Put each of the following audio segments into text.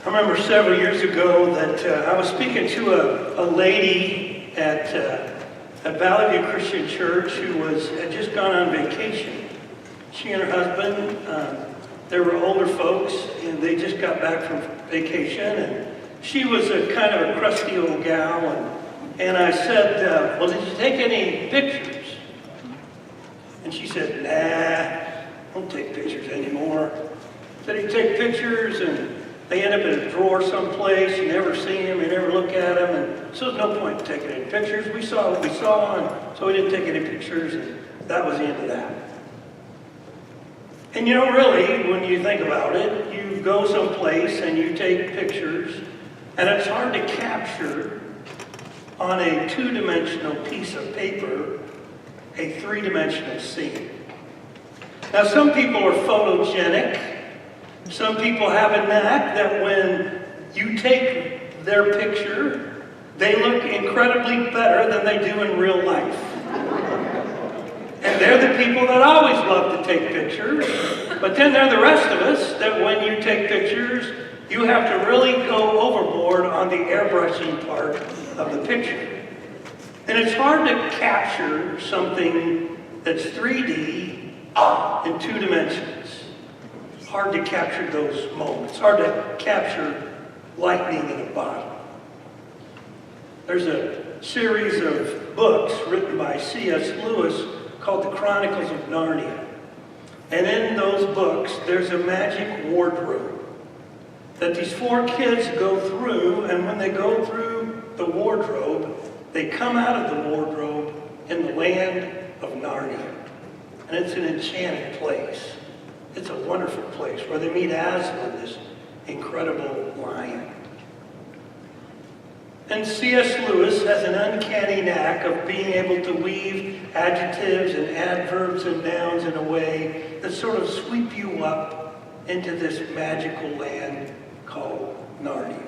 remember several years ago that I was speaking to a lady at Valley View Christian Church who had just gone on vacation. She and her husband, they were older folks, and they just got back from vacation, and she was a kind of a crusty old gal, and I said, well, did you take any pictures? And she said, nah, don't take pictures anymore. I said, you take pictures, and they end up in a drawer someplace, you never see them, you never look at them, and so there's no point in taking any pictures. We saw what we saw, and so we didn't take any pictures, and that was the end of that. And you know, really, when you think about it, you go someplace and you take pictures, and it's hard to capture on a two-dimensional piece of paper a three-dimensional scene. Now, some people are photogenic. Some people have a knack that when you take their picture, they look incredibly better than they do in real life. And they're the people that always love to take pictures. But then there are the rest of us that when you take pictures, you have to really go overboard on the airbrushing part of the picture. And it's hard to capture something that's 3D in two dimensions. It's hard to capture those moments. It's hard to capture lightning in a bottle. There's a series of books written by C.S. Lewis called The Chronicles of Narnia. And in those books, there's a magic wardrobe that these four kids go through, and when they go through the wardrobe, they come out of the wardrobe in the land of Narnia. And it's an enchanted place. It's a wonderful place where they meet Aslan, this incredible lion. And C.S. Lewis has an uncanny knack of being able to weave adjectives and adverbs and nouns in a way that sort of sweep you up into this magical land called Narnia.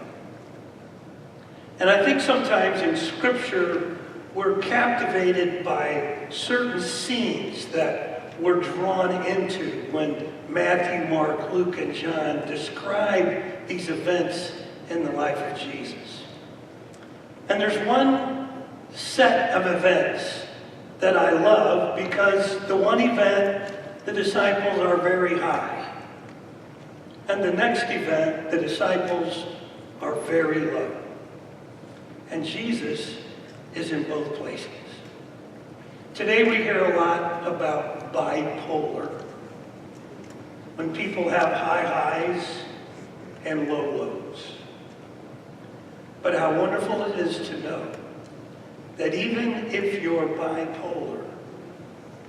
And I think sometimes in Scripture, we're captivated by certain scenes that we're drawn into when Matthew, Mark, Luke, and John describe these events in the life of Jesus. And there's one set of events that I love because the one event, the disciples are very high. And the next event, the disciples are very low. And Jesus is in both places. Today we hear a lot about bipolar. When people have high highs and low lows. But how wonderful it is to know that even if you're bipolar,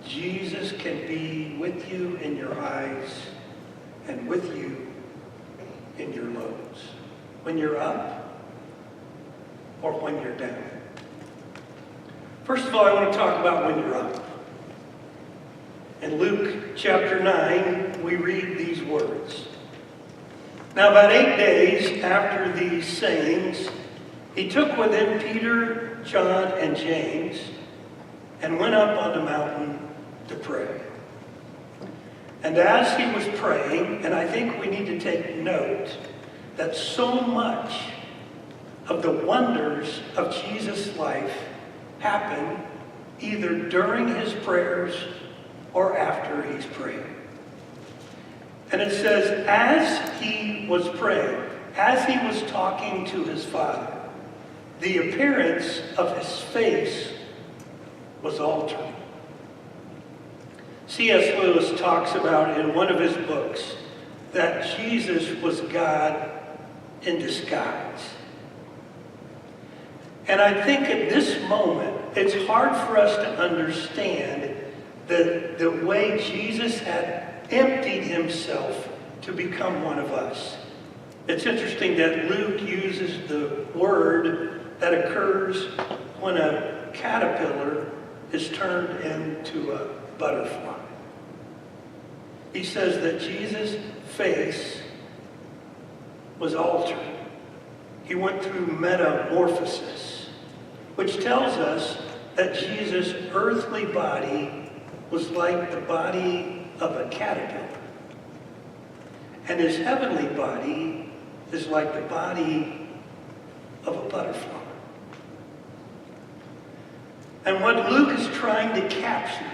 Jesus can be with you in your highs and with you in your lows. When you're up or when you're down. First of all, I want to talk about when you're up. In Luke chapter 9, we read these words. Now about 8 days after these sayings, he took with him Peter, John, and James, and went up on the mountain to pray. And as he was praying, and I think we need to take note that so much of the wonders of Jesus' life happen either during his prayers or after he's praying. And it says, as he was praying, as he was talking to his Father, the appearance of his face was altered. C.S. Lewis talks about in one of his books that Jesus was God in disguise. And I think at this moment, it's hard for us to understand the way Jesus had emptied himself to become one of us. It's interesting that Luke uses the word that occurs when a caterpillar is turned into a butterfly. He says that Jesus' face was altered. He went through metamorphosis, which tells us that Jesus' earthly body was like the body of a caterpillar. And his heavenly body is like the body of a butterfly. And what Luke is trying to capture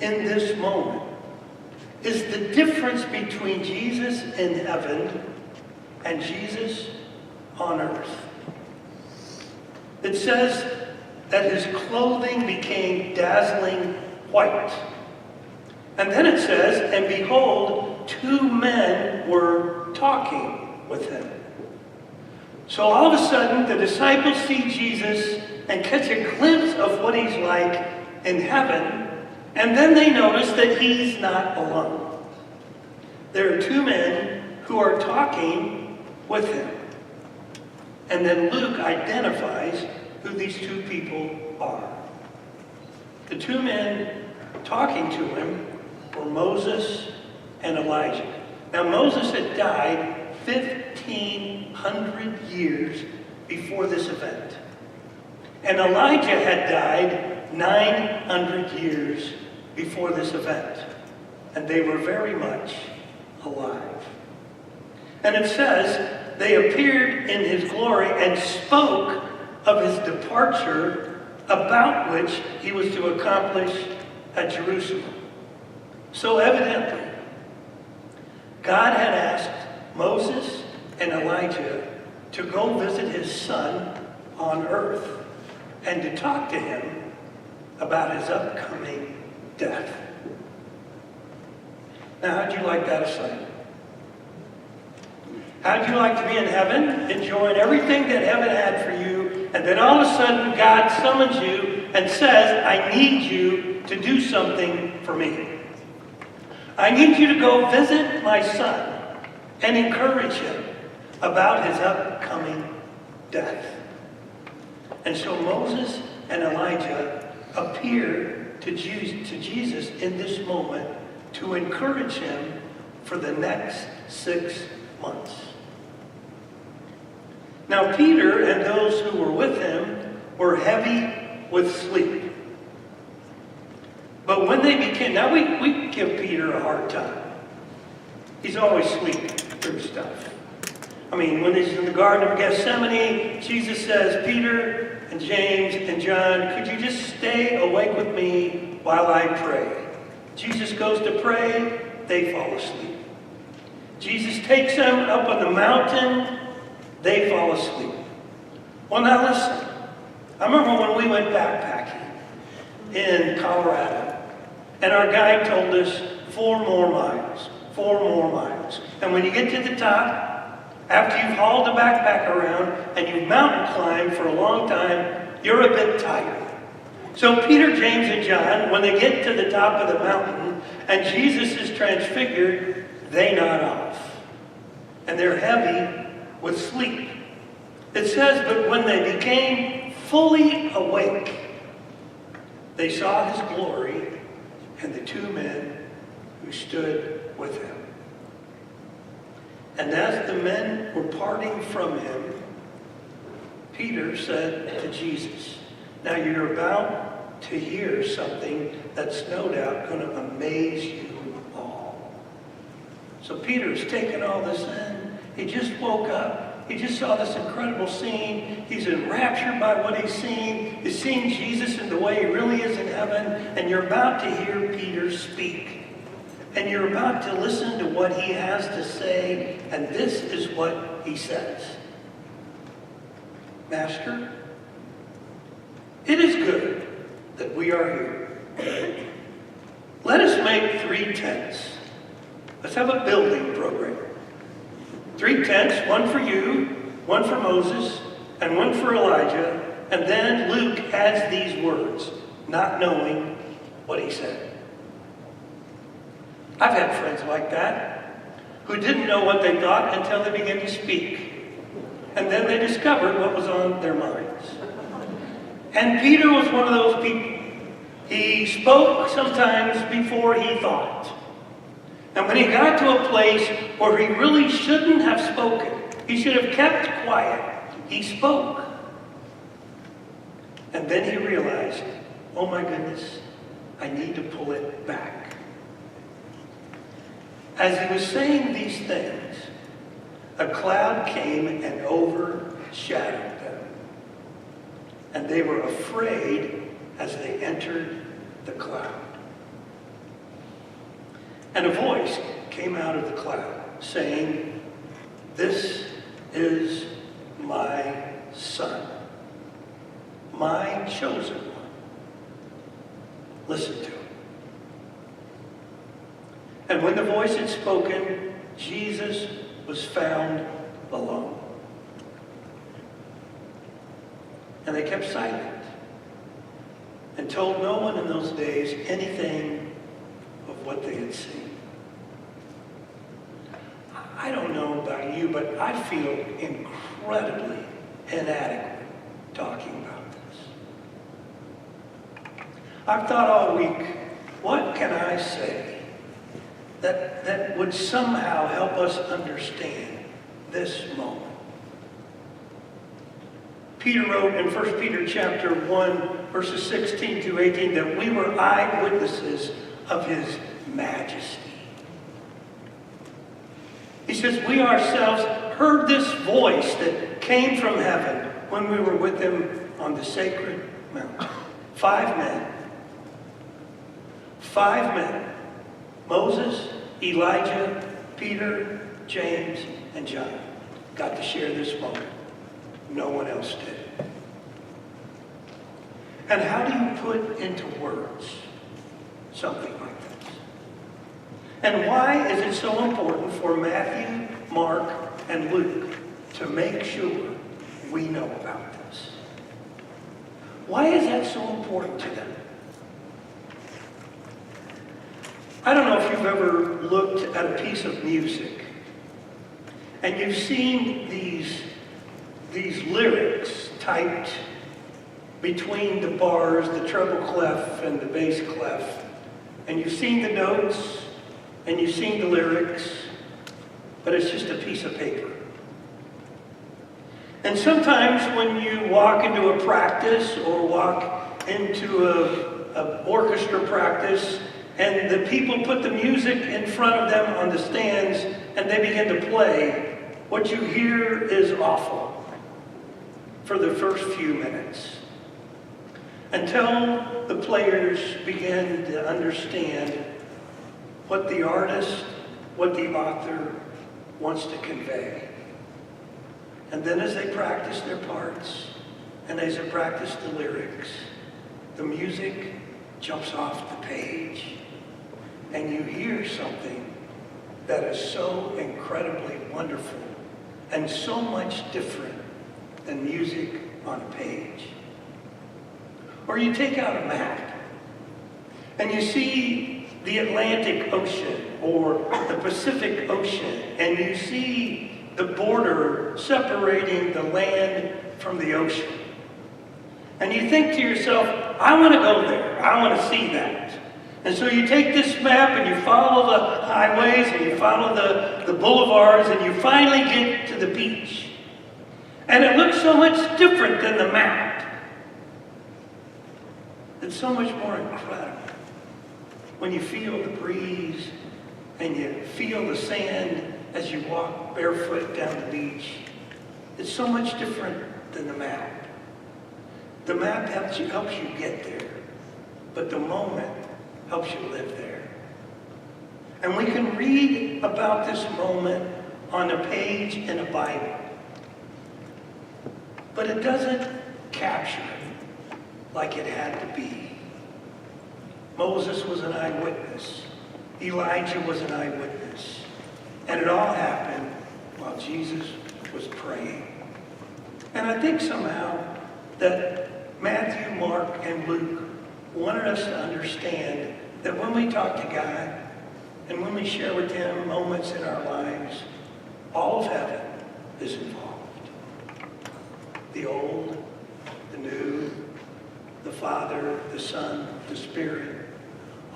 in this moment is the difference between Jesus in heaven and Jesus on earth. It says that his clothing became dazzling white. And then it says, and behold, two men were talking with him. So all of a sudden, the disciples see Jesus and catch a glimpse of what he's like in heaven, and then they notice that he's not alone. There are two men who are talking with him. And then Luke identifies who these two people are. The two men talking to him were Moses and Elijah. Now Moses had died 1,500 years before this event. And Elijah had died 900 years before this event. And they were very much alive. And it says, they appeared in his glory and spoke of his departure, about which he was to accomplish at Jerusalem. So evidently, God had asked Moses and Elijah to go visit his son on earth and to talk to him about his upcoming death. Now, how'd you like that assignment? How'd you like to be in heaven, enjoying everything that heaven had for you, and then all of a sudden God summons you and says, I need you to do something for me. I need you to go visit my son and encourage him about his upcoming death. And so Moses and Elijah appear to Jesus in this moment to encourage him for the next 6 months. Now Peter and those who were with him were heavy with sleep. But when they became, now we give Peter a hard time. He's always sleeping through stuff. I mean, when he's in the Garden of Gethsemane, Jesus says, Peter and James and John, could you just stay awake with me while I pray? Jesus goes to pray, they fall asleep. Jesus takes them up on the mountain, they fall asleep. Well, now listen. I remember when we went backpacking in Colorado, and our guide told us 4 more miles, 4 more miles. And when you get to the top, after you've hauled the backpack around and you've mountain climbed for a long time, you're a bit tired. So Peter, James, and John, when they get to the top of the mountain and Jesus is transfigured, they nod off. And they're heavy with sleep. It says, but when they became fully awake, they saw his glory and the 2 men who stood with him. And as the men were parting from him, Peter said to Jesus, now you're about to hear something that's no doubt going to amaze you all. So Peter's taken all this in. He just woke up. He just saw this incredible scene. He's enraptured by what he's seen. He's seeing Jesus in the way he really is in heaven. And you're about to hear Peter speak. And you're about to listen to what he has to say. And this is what he says. Master, it is good that we are here. Let us make 3 tents. Let's have a building program. 3 tents, 1 for you, 1 for Moses, and 1 for Elijah. And then Luke adds these words, not knowing what he said. I've had friends like that who didn't know what they thought until they began to speak. And then they discovered what was on their minds. And Peter was one of those people. He spoke sometimes before he thought. And when he got to a place where he really shouldn't have spoken, he should have kept quiet, he spoke. And then he realized, oh my goodness, I need to pull it back. As he was saying these things, a cloud came and overshadowed them. And they were afraid as they entered the cloud. And a voice came out of the cloud saying, "This is my Son, my chosen one. Listen to him." And when the voice had spoken, Jesus was found alone. And they kept silent and told no one in those days anything of what they had seen. I don't know about you, but I feel incredibly inadequate talking about this. I've thought all week, what can I say that would somehow help us understand this moment? Peter wrote in 1 Peter chapter 1, verses 16 through 18, that we were eyewitnesses of his majesty. He says, we ourselves heard this voice that came from heaven when we were with him on the sacred mountain. 5 men. 5 men. Moses, Elijah, Peter, James, and John got to share this moment. No one else did. And how do you put into words something like this? And why is it so important for Matthew, Mark, and Luke to make sure we know about this? Why is that so important to them? I don't know if you've ever looked at a piece of music and you've seen these lyrics typed between the bars, the treble clef and the bass clef. And you've seen the notes and you've seen the lyrics, but it's just a piece of paper. And sometimes when you walk into a practice or walk into a orchestra practice and the people put the music in front of them on the stands and they begin to play, what you hear is awful for the first few minutes, until the players begin to understand what the artist, what the author wants to convey. And then as they practice their parts, and as they practice the lyrics, the music jumps off the page, and you hear something that is so incredibly wonderful and so much different than music on a page. Or you take out a map and you see the Atlantic Ocean or the Pacific Ocean, and you see the border separating the land from the ocean. And you think to yourself, I want to go there. I want to see that. And so you take this map and you follow the highways and you follow the boulevards and you finally get to the beach. And it looks so much different than the map. It's so much more incredible when you feel the breeze and you feel the sand as you walk barefoot down the beach. It's so much different than the map. The map helps you get there, but the moment helps you live there. And we can read about this moment on a page in a Bible, but it doesn't capture it like it had to be. Moses was an eyewitness. Elijah was an eyewitness. And it all happened while Jesus was praying. And I think somehow that Matthew, Mark, and Luke wanted us to understand that when we talk to God and when we share with him moments in our lives, all of heaven is involved. The old, the new, the Father, the Son, the Spirit,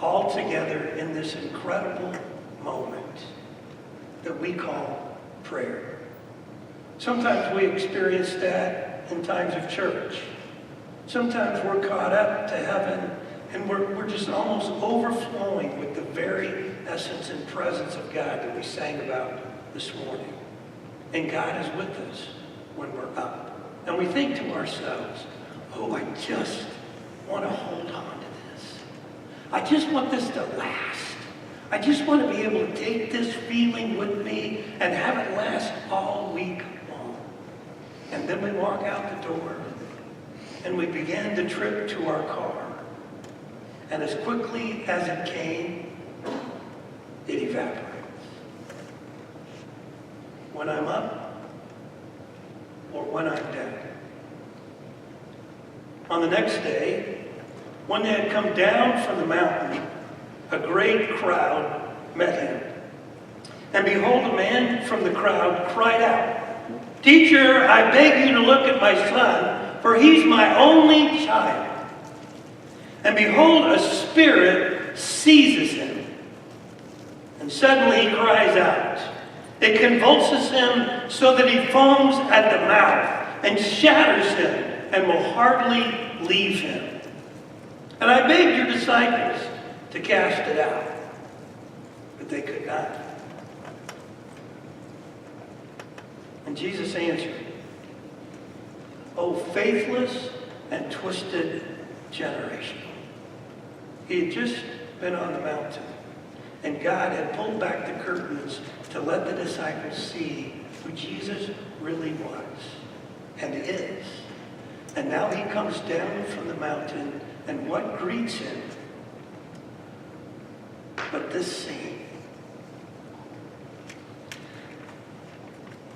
all together in this incredible moment that we call prayer. Sometimes we experience that in times of church. Sometimes we're caught up to heaven and we're just almost overflowing with the very essence and presence of God that we sang about this morning. And God is with us when we're up. And we think to ourselves, oh, I just want to hold on to this. I just want this to last. I just want to be able to take this feeling with me and have it last all week long. And then we walk out the door and we begin the trip to our car. And as quickly as it came, it evaporates. When I'm up or when I'm down. On the next day, when they had come down from the mountain, a great crowd met him. And behold, a man from the crowd cried out, "Teacher, I beg you to look at my son, for he's my only child. And behold, a spirit seizes him. And suddenly he cries out. It convulses him so that he foams at the mouth and shatters him and will hardly leave him. And I begged your disciples to cast it out, but they could not." And Jesus answered, "O faithless and twisted generation." He had just been on the mountain, and God had pulled back the curtains to let the disciples see who Jesus really was and is. And now he comes down from the mountain, and what greets him but this scene?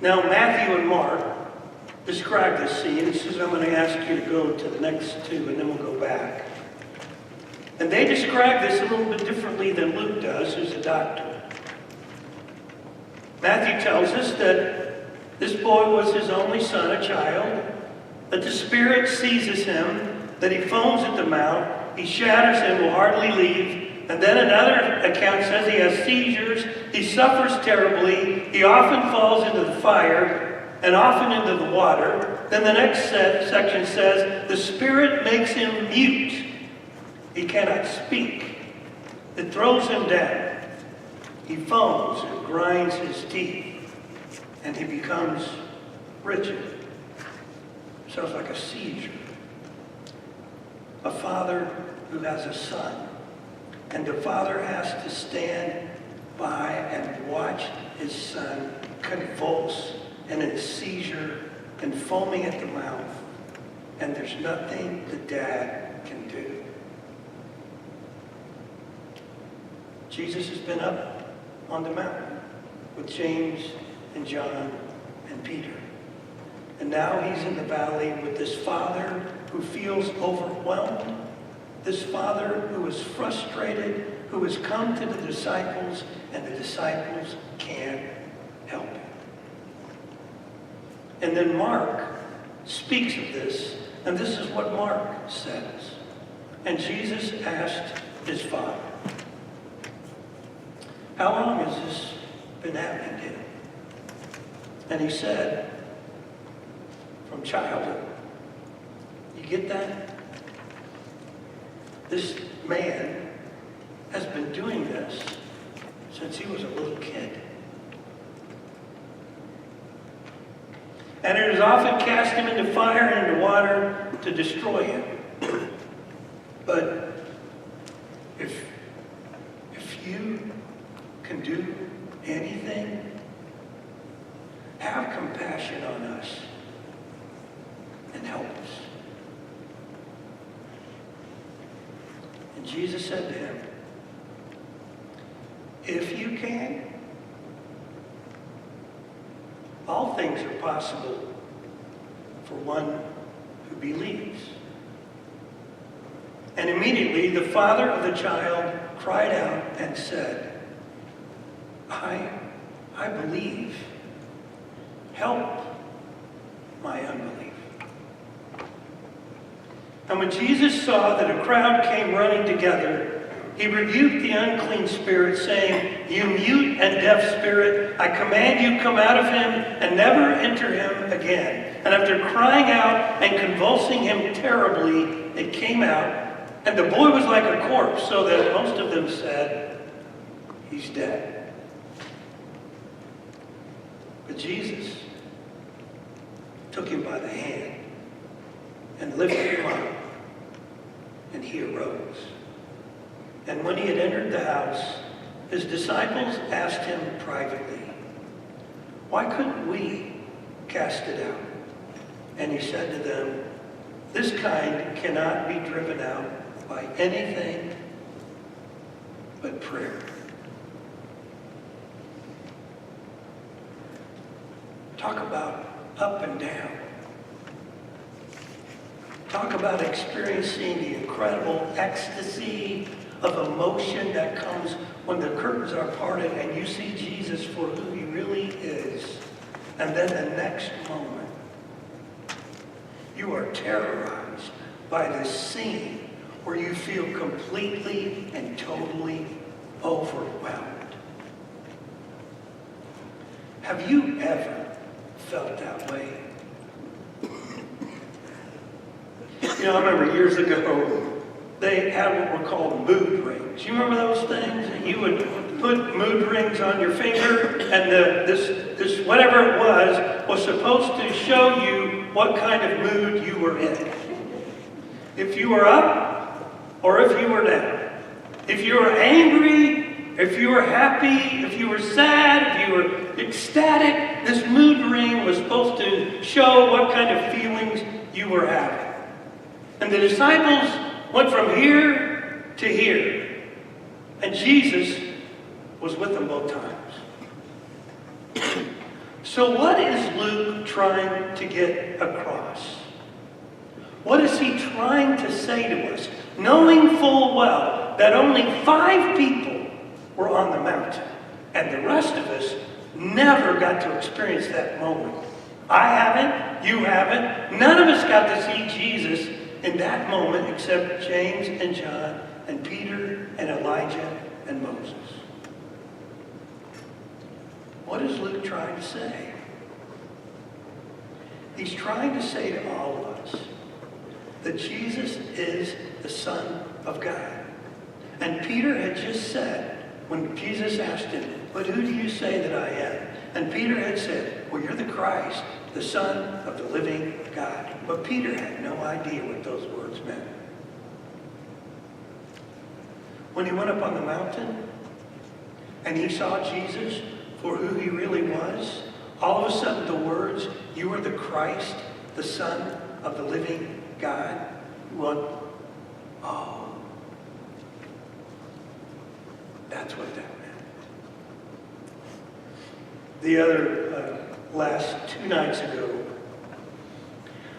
Now Matthew and Mark describe this scene. He says, I'm going to ask you to go to the next two, and then we'll go back. And they describe this a little bit differently than Luke does, who's a doctor. Matthew tells us that this boy was his only son, a child, that the Spirit seizes him, that he foams at the mouth, he shatters him, will hardly leave. And then another account says he has seizures, he suffers terribly, he often falls into the fire, and often into the water. Then the next section says, the Spirit makes him mute. He cannot speak. It throws him down. He foams and grinds his teeth, and he becomes rigid. Sounds like a seizure. A father who has a son, and the father has to stand by and watch his son convulse and in seizure and foaming at the mouth, and there's nothing the dad can do. Jesus has been up on the mountain with James and John and Peter. And now he's in the valley with this father who feels overwhelmed, this father who is frustrated, who has come to the disciples, and the disciples can't help him. And then Mark speaks of this, and this is what Mark says. And Jesus asked his father, how long has this been happening to him? And he said, from childhood. You get that? This man has been doing this since he was a little kid. And it has often cast him into fire and into water to destroy him. But if you can do anything, have compassion on us and help us. And Jesus said to him, if you can, all things are possible for one who believes. And immediately the father of the child cried out and said, I believe. Help my unbelief. And when Jesus saw that a crowd came running together, he rebuked the unclean spirit, saying, you mute and deaf spirit, I command you, come out of him and never enter him again. And after crying out and convulsing him terribly, it came out. And the boy was like a corpse, so that most of them said, he's dead. But Jesus took him by the hand and lifted him up, and he arose. And when he had entered the house, his disciples asked him privately, "Why couldn't we cast it out?" And he said to them, "This kind cannot be driven out by anything but prayer." Talk about up and down. Talk about experiencing the incredible ecstasy of emotion that comes when the curtains are parted and you see Jesus for who he really is. And then the next moment, you are terrorized by this scene where you feel completely and totally overwhelmed. Have you ever felt that way? You know, I remember years ago, they had what were called mood rings. You remember those things? You would put mood rings on your finger, and this whatever it was supposed to show you what kind of mood you were in. If you were up, or if you were down. If you were angry, if you were happy, if you were sad, if you were ecstatic, this mood ring was supposed to show what kind of feelings you were having. And the disciples went from here to here. And Jesus was with them both times. So what is Luke trying to get across? What is he trying to say to us? Knowing full well that only 5 people were on the mountain. And the rest of us never got to experience that moment. I haven't, you haven't. None of us got to see Jesus in that moment except James and John and Peter and Elijah and Moses. What is Luke trying to say? He's trying to say to all of us that Jesus is the Son of God. And Peter had just said, when Jesus asked him, "But who do you say that I am?" And Peter had said, "Well, you're the Christ, the Son of the living God." But Peter had no idea what those words meant. When he went up on the mountain and he saw Jesus for who he really was, all of a sudden the words, "You are the Christ, the Son of the living God," went, oh, that's what that meant. The other, last 2 nights ago,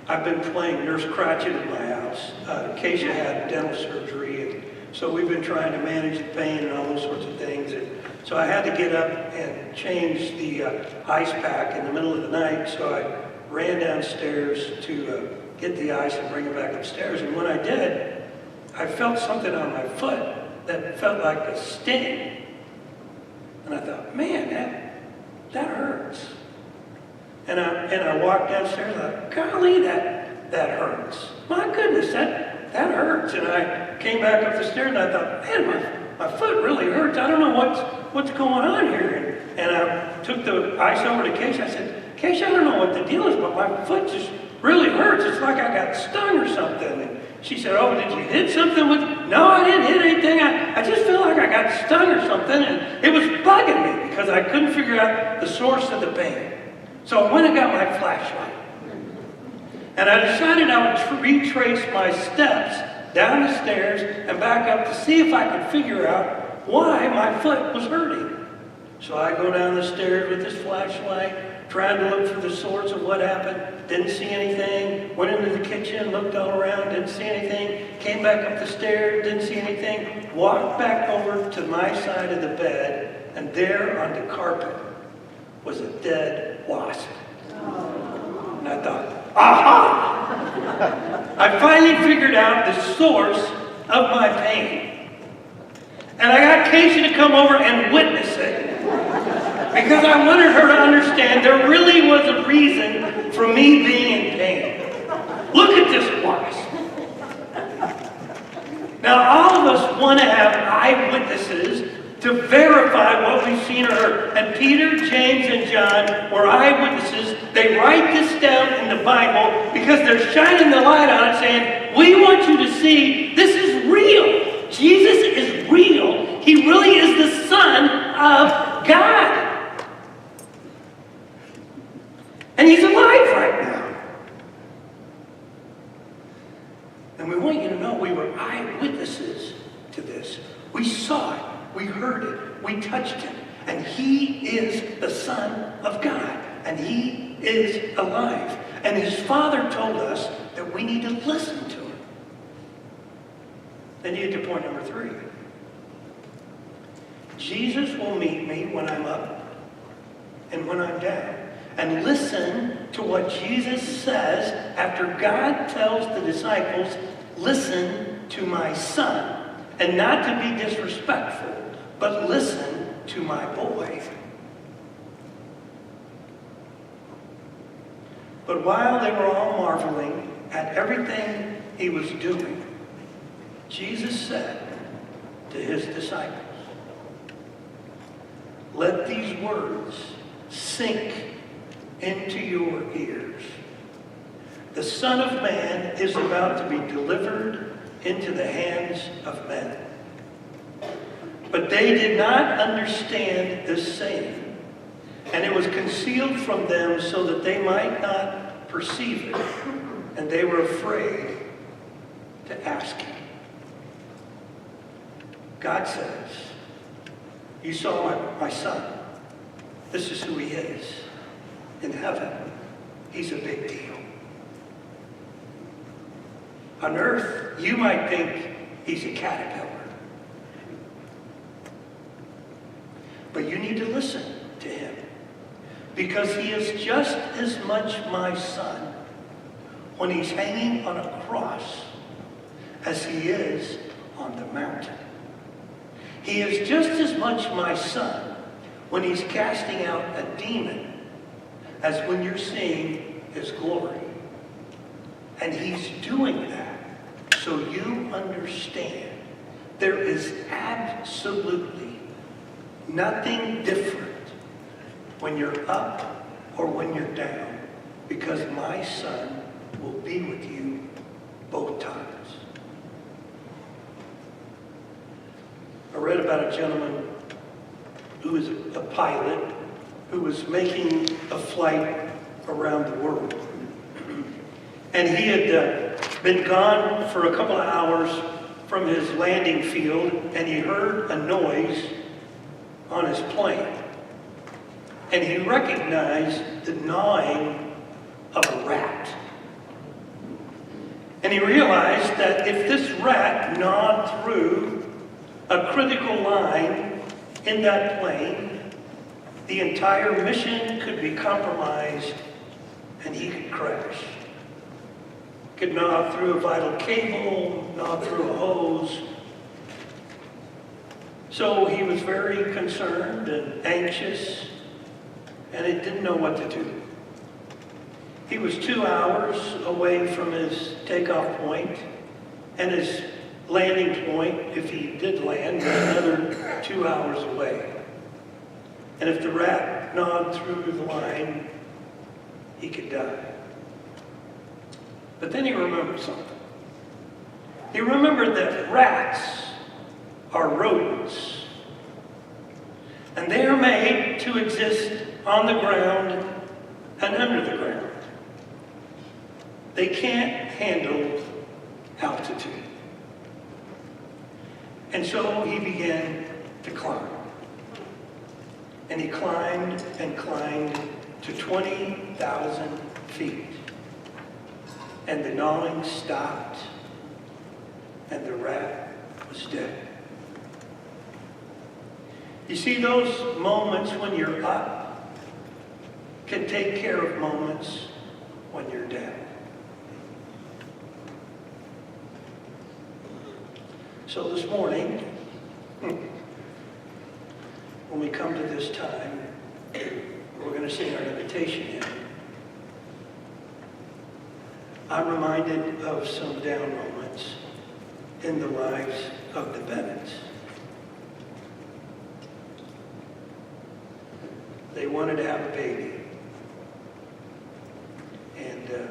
I've been playing Nurse Cratchit in my house. Keisha had dental surgery, and so we've been trying to manage the pain and all those sorts of things. And so I had to get up and change the ice pack in the middle of the night, so I ran downstairs to get the ice and bring it back upstairs. And when I did, I felt something on my foot that felt like a sting. And I thought, man, that hurts. And I walked downstairs and I thought, golly, that hurts. My goodness, that hurts. And I came back up the stairs and I thought, man, my foot really hurts. I don't know what's going on here. And I took the ice over to Keisha. I said, Keisha, I don't know what the deal is, but my foot just really hurts. It's like I got stung or something. And she said, oh, did you hit something with it? No, I didn't hit anything. I just feel like I got stung or something. And it was bugging me because I couldn't figure out the source of the pain. So I went and got my flashlight. And I decided I would retrace my steps down the stairs and back up to see if I could figure out why my foot was hurting. So I go down the stairs with this flashlight, trying to look for the source of what happened. Didn't see anything. Went into the kitchen, looked all around, didn't see anything. Came back up the stairs, didn't see anything. Walked back over to my side of the bed, and there on the carpet was a dead wasp. And I thought, aha! I finally figured out the source of my pain. And I got Keisha to come over and witness it. Because I wanted her to understand there really was a reason for me being in pain. Look at this wasp. Now, all of us want to have eyewitnesses to verify what we've seen or heard. And Peter, James, and John were eyewitnesses They write this down in the Bible because they're shining the light on it saying, we want you to see this is real. Jesus is real. He really is the Son of God. And he's alive right now. And we want you to know we were eyewitnesses to this. We saw it. We heard it. We touched him. And he is the Son of God. And he is alive. And his Father told us that we need to listen to him. Then you get to point number 3. Jesus will meet me when I'm up and when I'm down. And listen to what Jesus says after God tells the disciples, listen to my son. And not to be disrespectful, but listen to my boy. But while they were all marveling at everything he was doing, Jesus said to his disciples, let these words sink into your ears. The Son of Man is about to be delivered into the hands of men. But they did not understand this saying, and it was concealed from them so that they might not perceive it, and they were afraid to ask him. God says, you saw my son. This is who he is. In heaven, he's a big deal. On earth, you might think he's a caterpillar. But you need to listen to him, because he is just as much my son when he's hanging on a cross as he is on the mountain. He is just as much my son when he's casting out a demon as when you're seeing his glory. And he's doing that so you understand there is absolutely nothing different when you're up or when you're down, because my son will be with you both times. I read about a gentleman who was a pilot who was making a flight around the world. And he had been gone for a couple of hours from his landing field, and he heard a noise on his plane. And he recognized the gnawing of a rat. And he realized that if this rat gnawed through a critical line in that plane, the entire mission could be compromised and he could crash. Could gnaw through a vital cable, gnaw through a hose. So he was very concerned and anxious, and he didn't know what to do. He was 2 hours away from his takeoff point, and his landing point, if he did land, was another 2 hours away. And if the rat gnawed through the line, he could die. But then he remembered something. He remembered that rats are rodents. And they are made to exist on the ground and under the ground. They can't handle altitude. And so he began to climb. And he climbed and climbed to 20,000 feet. And the gnawing stopped, and the rat was dead. You see, those moments when you're up can take care of moments when you're down. So this morning, when we come to this time, we're going to sing our invitation hymn. I'm reminded of some down moments in the lives of the Bennetts. They wanted to have a baby, And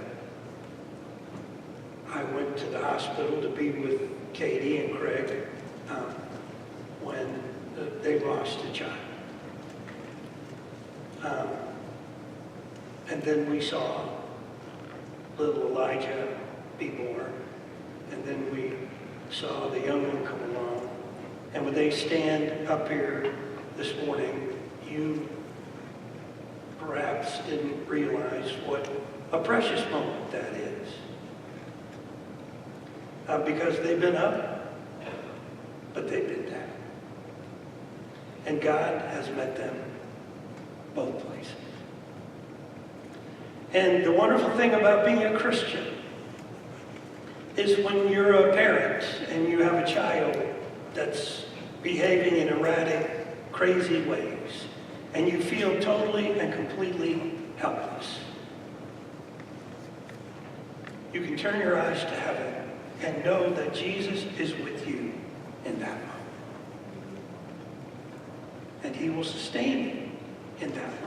I went to the hospital to be with Katie and Craig when they lost a child. And then we saw little Elijah be born. And then we saw the young one come along. And when they stand up here this morning, you perhaps didn't realize what a precious moment that is. Because they've been up, but they've been down. And God has met them both places. And the wonderful thing about being a Christian is when you're a parent and you have a child that's behaving in erratic, crazy ways, and you feel totally and completely helpless. You can turn your eyes to heaven and know that Jesus is with you in that moment. And he will sustain you in that moment.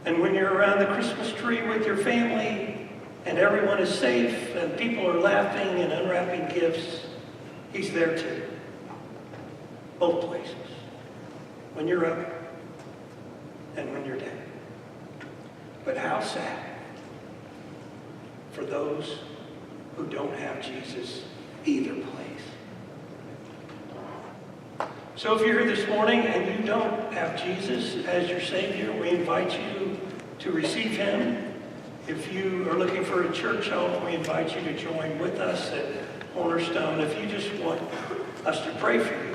And when you're around the Christmas tree with your family and everyone is safe and people are laughing and unwrapping gifts, he's there too. Both places. When you're up and when you're down. But how sad for those who don't have Jesus either place. So if you're here this morning and you don't have Jesus as your Savior, we invite you to receive him. If you are looking for a church home, we invite you to join with us at Cornerstone. If you just want us to pray for you,